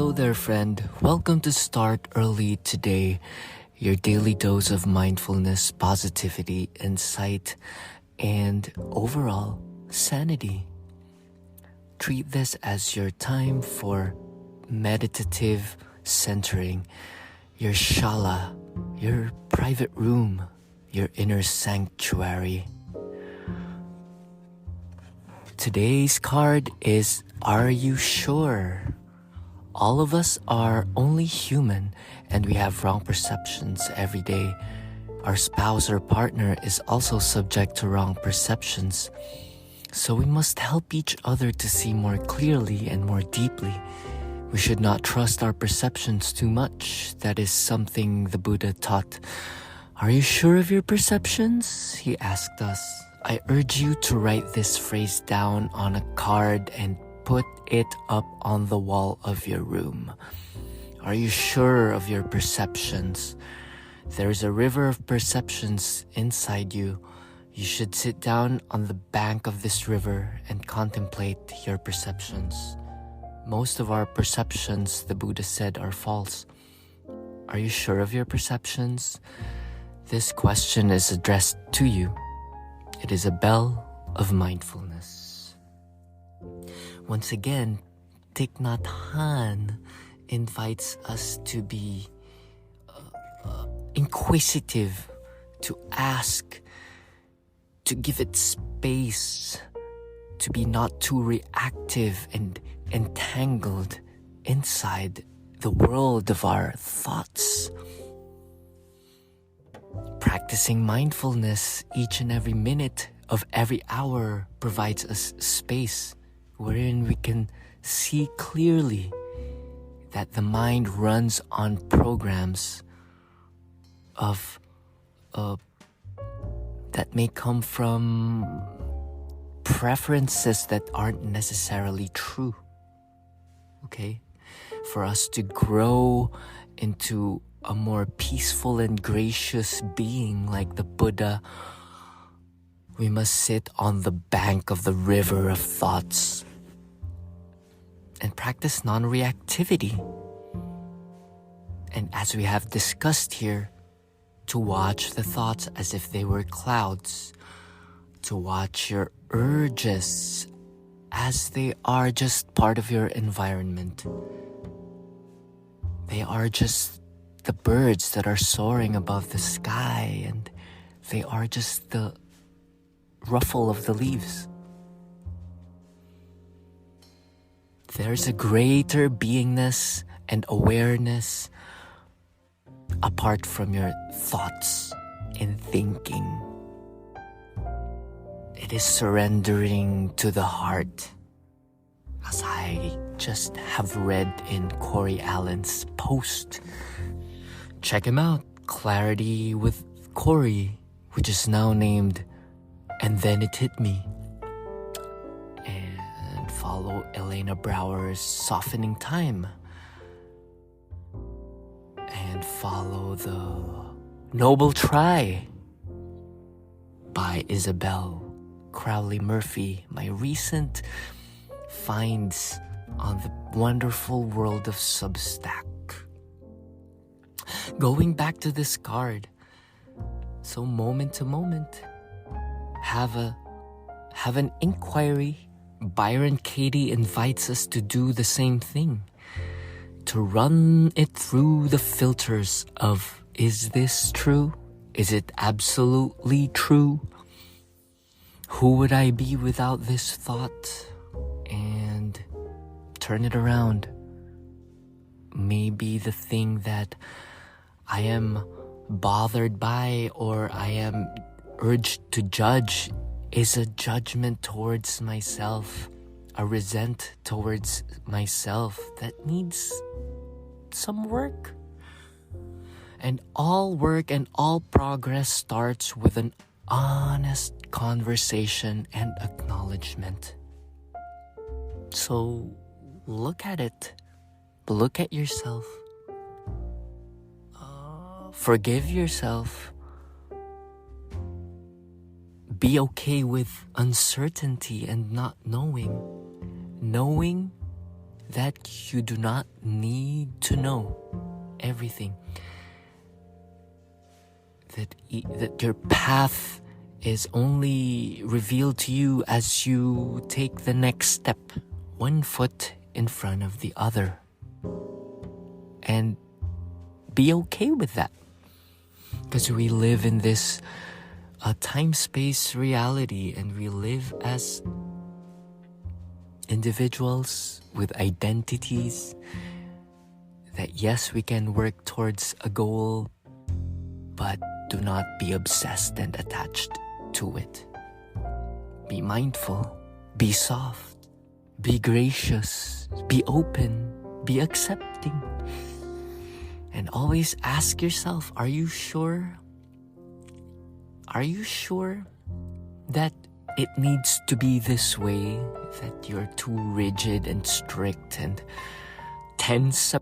Hello there, friend. Welcome to Start Early Today, your daily dose of mindfulness, positivity, insight, and overall sanity. Treat this as your time for meditative centering, your shala, your private room, your inner sanctuary. Today's card is Are You Sure? All of us are only human and we have wrong perceptions every day. Our spouse or partner is also subject to wrong perceptions. So we must help each other to see more clearly and more deeply. We should not trust our perceptions too much. That is something the Buddha taught. Are you sure of your perceptions? He asked us. I urge you to write this phrase down on a card and put it up on the wall of your room. Are you sure of your perceptions? There is a river of perceptions inside you. You should sit down on the bank of this river and contemplate your perceptions. Most of our perceptions, the Buddha said, are false. Are you sure of your perceptions? This question is addressed to you. It is a bell of mindfulness. Once again, Thich Nhat Hanh invites us to be inquisitive, to ask, to give it space, to be not too reactive and entangled inside the world of our thoughts. Practicing mindfulness each and every minute of every hour provides us space wherein we can see clearly that the mind runs on programs of that may come from preferences that aren't necessarily true. Okay? For us to grow into a more peaceful and gracious being like the Buddha, we must sit on the bank of the river of thoughts and practice non-reactivity. And as we have discussed here, to watch the thoughts as if they were clouds, to watch your urges as they are just part of your environment. They are just the birds that are soaring above the sky, and they are just the ruffle of the leaves. There's a greater beingness and awareness apart from your thoughts and thinking. It is surrendering to the heart, as I just have read in Corey Allen's post. Check him out, Clarity with Corey, which is now named And Then It Hit Me. And follow Elena Brower's Softening Time. And follow the Noble Try by Isabel Crowley Murphy, my recent finds on the wonderful world of Substack. Going back to this card, so moment to moment, have an inquiry. Byron Katie invites us to do the same thing, to run it through the filters of, is this true? Is it absolutely true? Who would I be without this thought? And turn it around. Maybe the thing that I am bothered by or I am urged to judge is a judgment towards myself, a resent towards myself that needs some work. And all work and all progress starts with an honest conversation and acknowledgement. So look at it. Look at yourself. Forgive yourself. Be okay with uncertainty and not knowing. Knowing that you do not need to know everything. That your path is only revealed to you as you take the next step, one foot in front of the other. And be okay with that. Because we live in this time-space reality, and we live as individuals with identities that, yes, we can work towards a goal, but do not be obsessed and attached to it. Be mindful, be soft, be gracious, be open, be accepting. And always ask yourself, are you sure? Are you sure that it needs to be this way? That you're too rigid and strict and tense?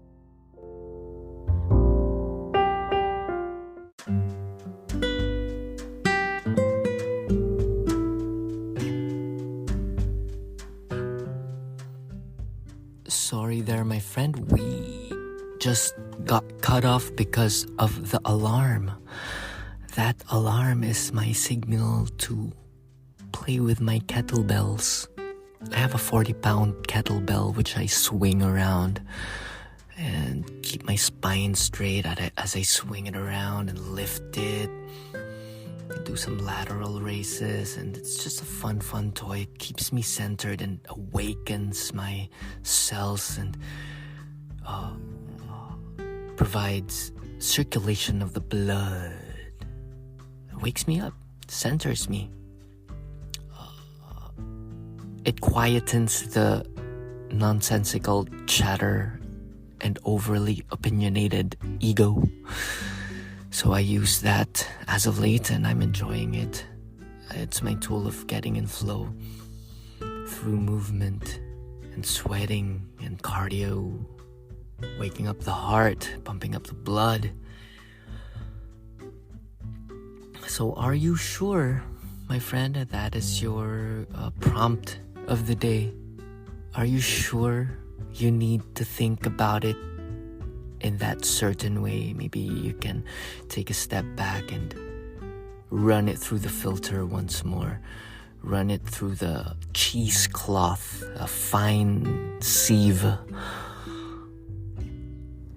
Sorry there, my friend. We just got cut off because of the alarm. That alarm is my signal to play with my kettlebells. I have a 40-pound kettlebell which I swing around and keep my spine straight as I swing it around and lift it. I do some lateral raises, and it's just a fun toy. It keeps me centered and awakens my cells and provides circulation of the blood. It wakes me up, centers me. It quietens the nonsensical chatter and overly opinionated ego. So I use that as of late, and I'm enjoying it. It's my tool of getting in flow through movement and sweating and cardio, waking up the heart, pumping up the blood. So are you sure, my friend, that is your prompt of the day? Are you sure you need to think about it in that certain way? Maybe you can take a step back and run it through the filter once more. Run it through the cheesecloth, a fine sieve.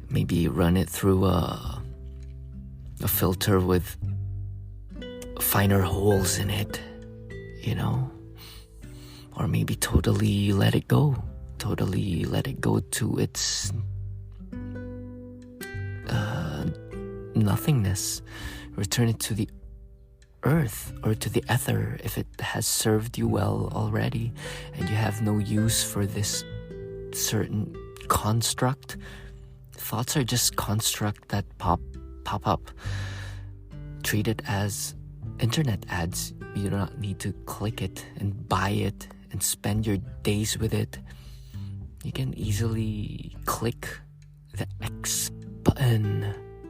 Maybe run it through a filter with finer holes in it, you know? Or maybe totally let it go. Totally let it go to its nothingness. Return it to the earth or to the ether if it has served you well already and you have no use for this certain construct. Thoughts are just construct that pop up. Treat it as internet ads. You do not need to click it and buy it and spend your days with it. You can easily click the X button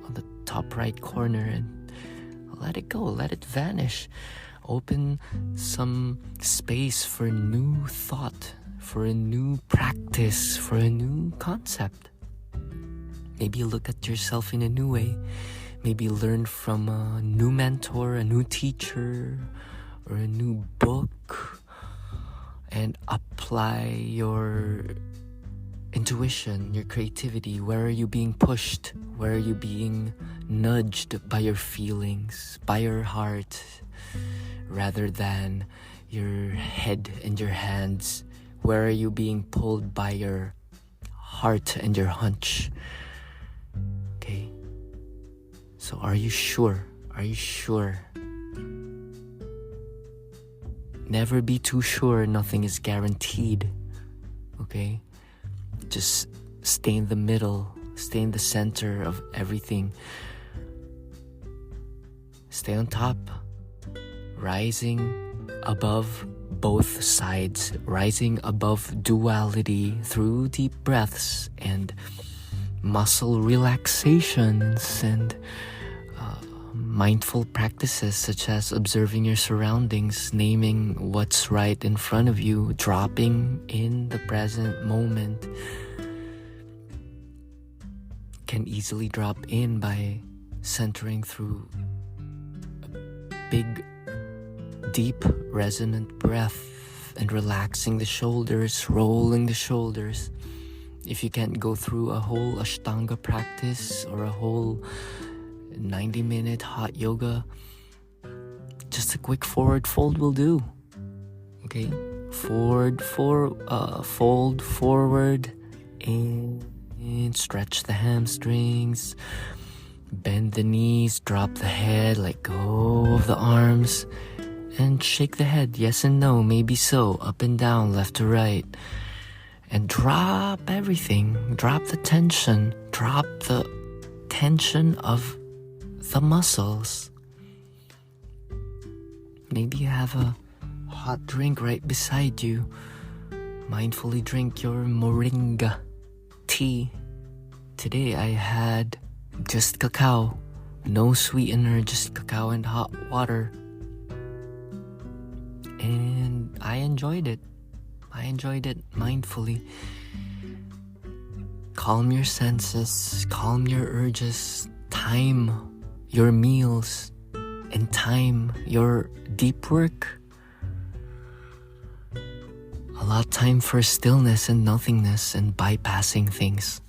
on the top right corner and let it go, let it vanish. Open some space for new thought, for a new practice, for a new concept. Maybe look at yourself in a new way. Maybe learn from a new mentor, a new teacher, or a new book, and apply your intuition, your creativity. Where are you being pushed? Where are you being nudged by your feelings, by your heart, rather than your head and your hands? Where are you being pulled by your heart and your hunch? Okay. So are you sure? Are you sure? Never be too sure. Nothing is guaranteed. Okay? Just stay in the middle. Stay in the center of everything. Stay on top. Rising above both sides. Rising above duality through deep breaths and muscle relaxations and mindful practices such as observing your surroundings, naming what's right in front of you, dropping in the present moment, can easily drop in by centering through a big, deep, resonant breath and relaxing the shoulders, rolling the shoulders. If you can't go through a whole Ashtanga practice or a whole 90-minute hot yoga, just a quick forward fold will do. Okay? Fold forward, and stretch the hamstrings, bend the knees, drop the head, let go of the arms, and shake the head, yes and no, maybe so, up and down, left to right, and drop everything, drop the tension of the muscles. Maybe you have a hot drink right beside you. Mindfully drink your moringa tea. Today I had just cacao, no sweetener, just cacao and hot water. And I enjoyed it. Mindfully. Calm your senses, calm your urges, time your meals, and time your deep work. Allot time for stillness and nothingness and bypassing things.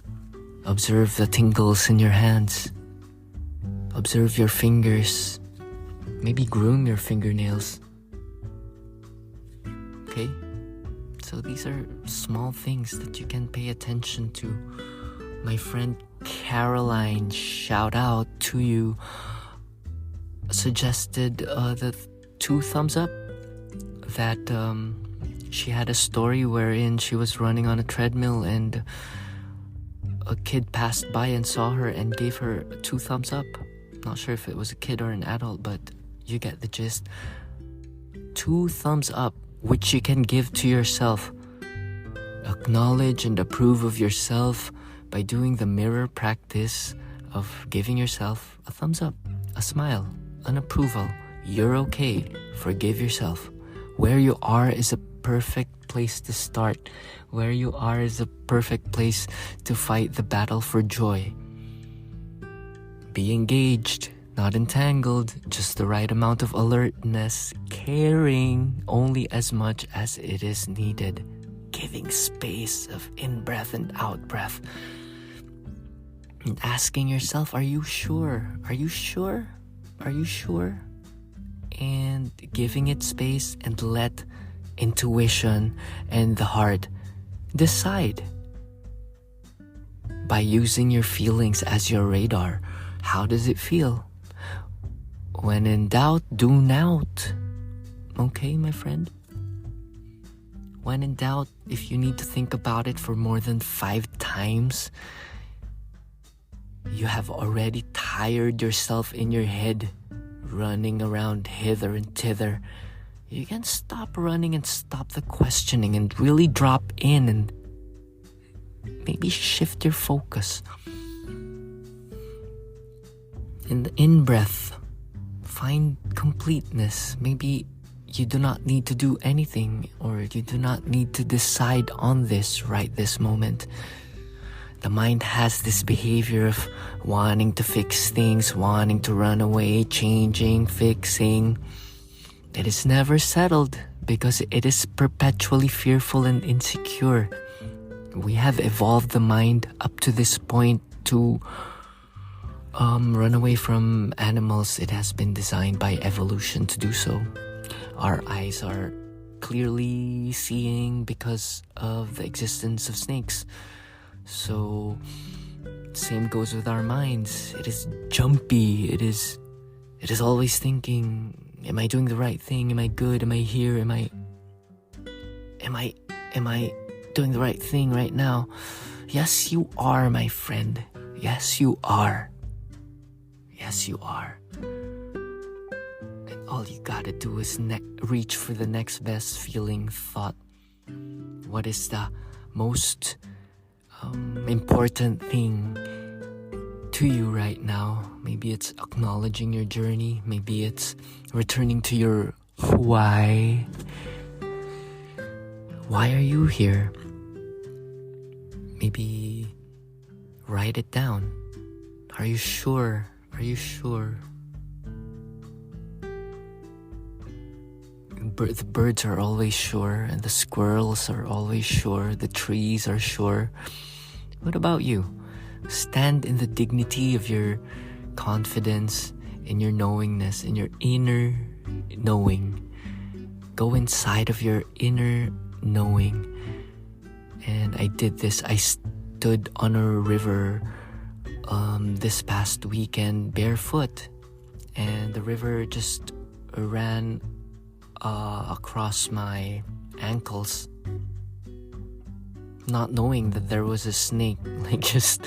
Observe the tingles in your hands. Observe your fingers. Maybe groom your fingernails. Okay? So these are small things that you can pay attention to. My friend Caroline, shout out to you, suggested the 2 thumbs up that she had a story wherein she was running on a treadmill and a kid passed by and saw her and gave her 2 thumbs up. Not sure if it was a kid or an adult, but you get the gist. 2 thumbs up, which you can give to yourself. Acknowledge and approve of yourself by doing the mirror practice of giving yourself a thumbs up, a smile, an approval. You're okay. Forgive yourself. Where you are is a perfect place to start. Where you are is a perfect place to fight the battle for joy. Be engaged, not entangled, just the right amount of alertness, caring only as much as it is needed, giving space of in-breath and out-breath, and asking yourself, are you sure? Are you sure? Are you sure? And giving it space and let intuition and the heart decide. By using your feelings as your radar, how does it feel? When in doubt, do not. Okay, my friend? When in doubt, if you need to think about it for more than 5 times, you have already tired yourself in your head, running around hither and thither. You can stop running and stop the questioning and really drop in and maybe shift your focus. In the in-breath, find completeness. Maybe you do not need to do anything, or you do not need to decide on this right this moment. The mind has this behavior of wanting to fix things, wanting to run away, changing, fixing. It is never settled because it is perpetually fearful and insecure. We have evolved the mind up to this point to run away from animals. It has been designed by evolution to do so. Our eyes are clearly seeing because of the existence of snakes. So, same goes with our minds. It is jumpy. It is always thinking, am I doing the right thing? Am I good? Am I here? Am I doing the right thing right now? Yes, you are, my friend. Yes, you are. Yes, you are. And all you gotta do is reach for the next best feeling thought. What is the most important thing to you right now? Maybe it's acknowledging your journey. Maybe it's returning to your why. Why are you here? Maybe write it down. Are you sure? Are you sure? The birds are always sure, and the squirrels are always sure, the trees are sure. What about you? Stand in the dignity of your confidence, in your knowingness, in your inner knowing. Go inside of your inner knowing. And I did this. I stood on a river this past weekend barefoot, and the river just ran across my ankles, not knowing that there was a snake, like just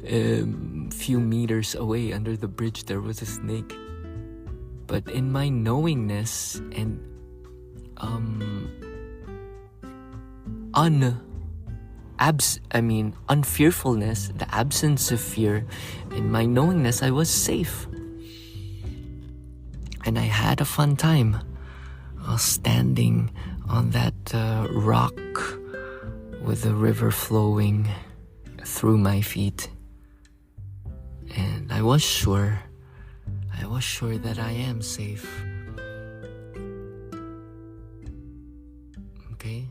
a few meters away under the bridge there was a snake. But in my knowingness and unfearfulness, the absence of fear, in my knowingness I was safe. And I had a fun time standing on that rock with the river flowing through my feet. And I was sure that I am safe. Okay?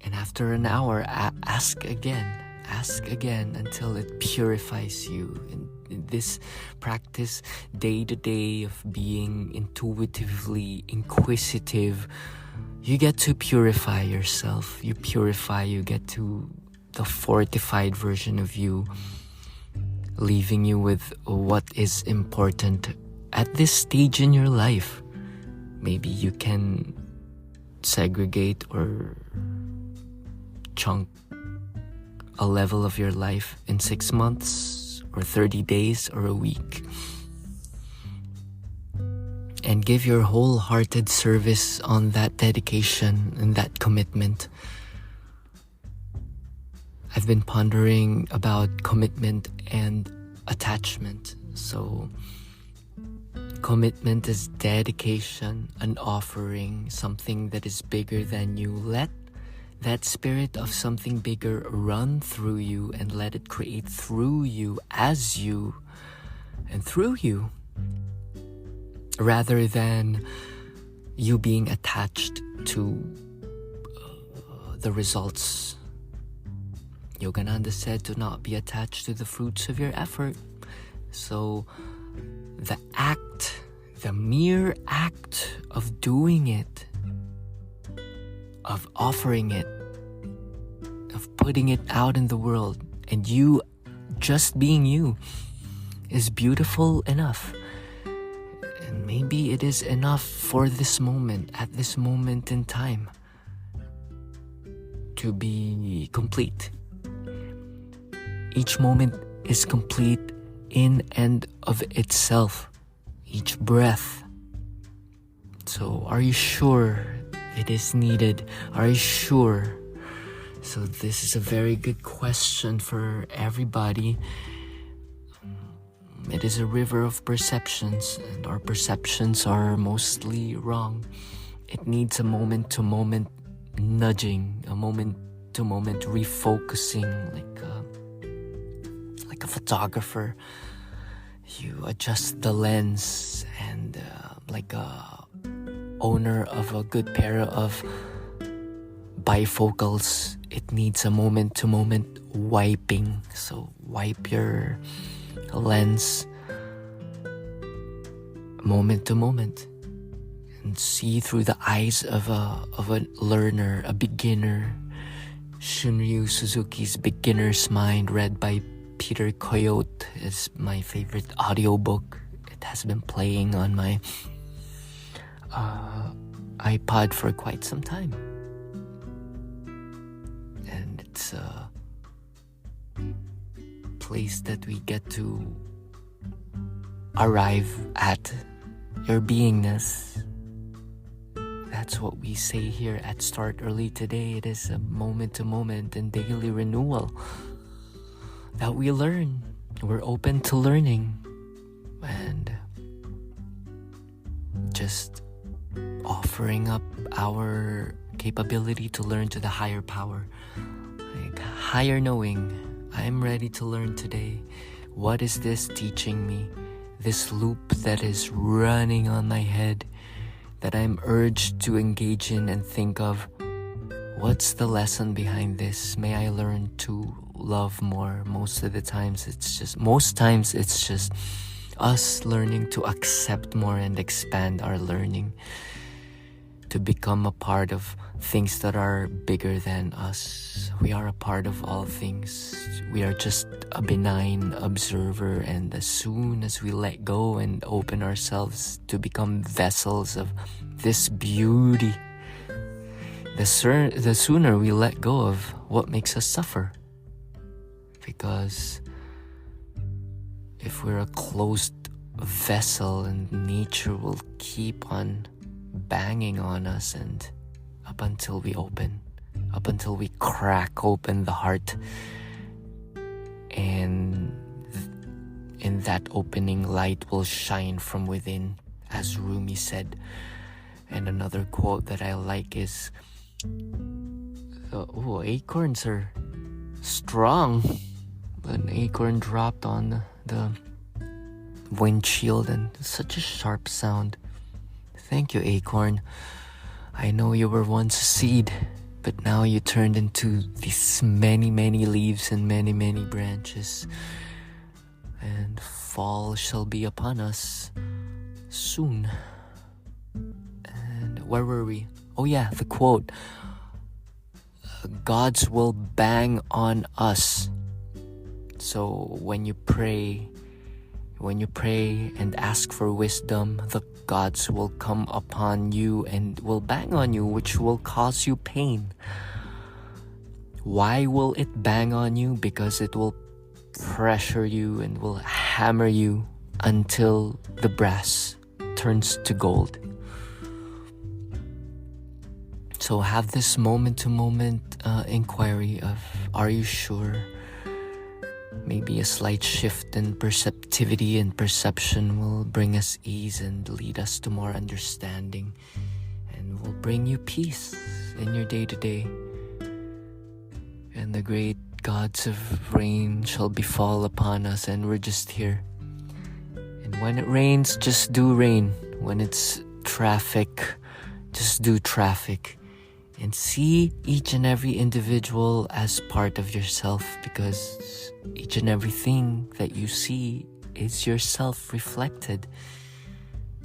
And after an hour, ask again until it purifies you. In this practice, day to day, of being intuitively inquisitive, you get to purify yourself. You get to the fortified version of you, leaving you with what is important at this stage in your life. Maybe you can segregate or chunk a level of your life in 6 months or 30 days or a week, and give your wholehearted service on that dedication and that commitment. I've been pondering about commitment and attachment. So commitment is dedication, an offering, something that is bigger than you. Let that spirit of something bigger run through you and let it create through you, as you, and through you, rather than you being attached to the results. Yogananda said to not be attached to the fruits of your effort. So the mere act of doing it, of offering it, of putting it out in the world, and you just being you, is beautiful enough. And maybe it is enough for this moment, at this moment in time, to be complete. Each moment is complete in and of itself, each breath. So are you sure it is needed? Are you sure? So this is a very good question for everybody. It is a river of perceptions, and our perceptions are mostly wrong. It needs a moment-to-moment nudging, a moment-to-moment refocusing, like a photographer. You adjust the lens, and like a owner of a good pair of bifocals, it needs a moment-to-moment wiping. So wipe your lens moment to moment and see through the eyes of a learner, a beginner. Shunryu Suzuki's Beginner's Mind, read by Peter Coyote, is my favorite audiobook. It has been playing on my iPod for quite some time, and it's a place that we get to arrive at your beingness. That's what we say here at Start Early Today. It is a moment-to-moment and daily renewal that we learn. We're open to learning and just offering up our capability to learn to the higher power, like higher knowing, I'm ready to learn today. What is this teaching me? This loop that is running on my head, that I'm urged to engage in and think of. What's the lesson behind this? May I learn to love more. Most times it's just us learning to accept more and expand our learning, to become a part of things that are bigger than us. We are a part of all things. We are just a benign observer, and as soon as we let go and open ourselves to become vessels of this beauty, the sooner we let go of what makes us suffer. Because if we're a closed vessel, and nature will keep on banging on us, and up until we crack open the heart, and in that opening, light will shine from within, as Rumi said. And another quote that I like is, acorns are strong. An acorn dropped on the windshield, and such a sharp sound. Thank you, acorn. I know you were once a seed, but now you turned into these many, many leaves and many, many branches. And fall shall be upon us soon. And where were we? Oh yeah, the quote. Gods will bang on us. So when you pray and ask for wisdom, the gods will come upon you and will bang on you, which will cause you pain. Why will it bang on you? Because it will pressure you and will hammer you until the brass turns to gold. So have this moment-to-moment inquiry of, are you sure? Maybe a slight shift in perceptivity and perception will bring us ease and lead us to more understanding, and will bring you peace in your day-to-day. And the great gods of rain shall befall upon us, and we're just here. And when it rains, just do rain. When it's traffic, just do traffic. And see each and every individual as part of yourself, because each and everything that you see is yourself reflected.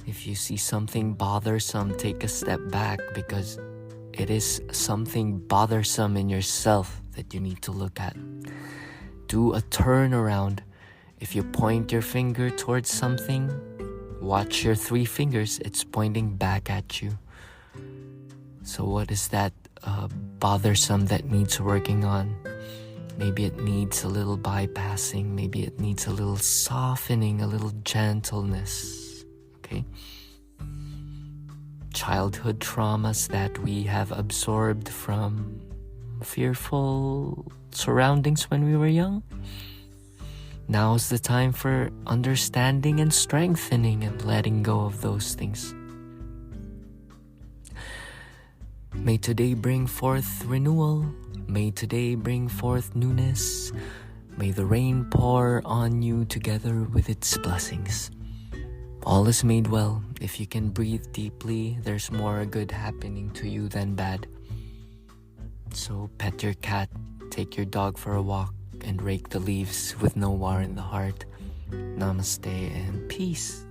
If you see something bothersome, take a step back, because it is something bothersome in yourself that you need to look at. Do a turnaround. If you point your finger towards something, watch your 3 fingers, it's pointing back at you. So what is that bothersome that needs working on? Maybe it needs a little bypassing. Maybe it needs a little softening, a little gentleness. Okay? Childhood traumas that we have absorbed from fearful surroundings when we were young. Now's the time for understanding and strengthening and letting go of those things. May today bring forth renewal. May today bring forth newness. May the rain pour on you together with its blessings. All is made well. If you can breathe deeply, there's more good happening to you than bad. So pet your cat, take your dog for a walk, and rake the leaves with no war in the heart. Namaste and peace.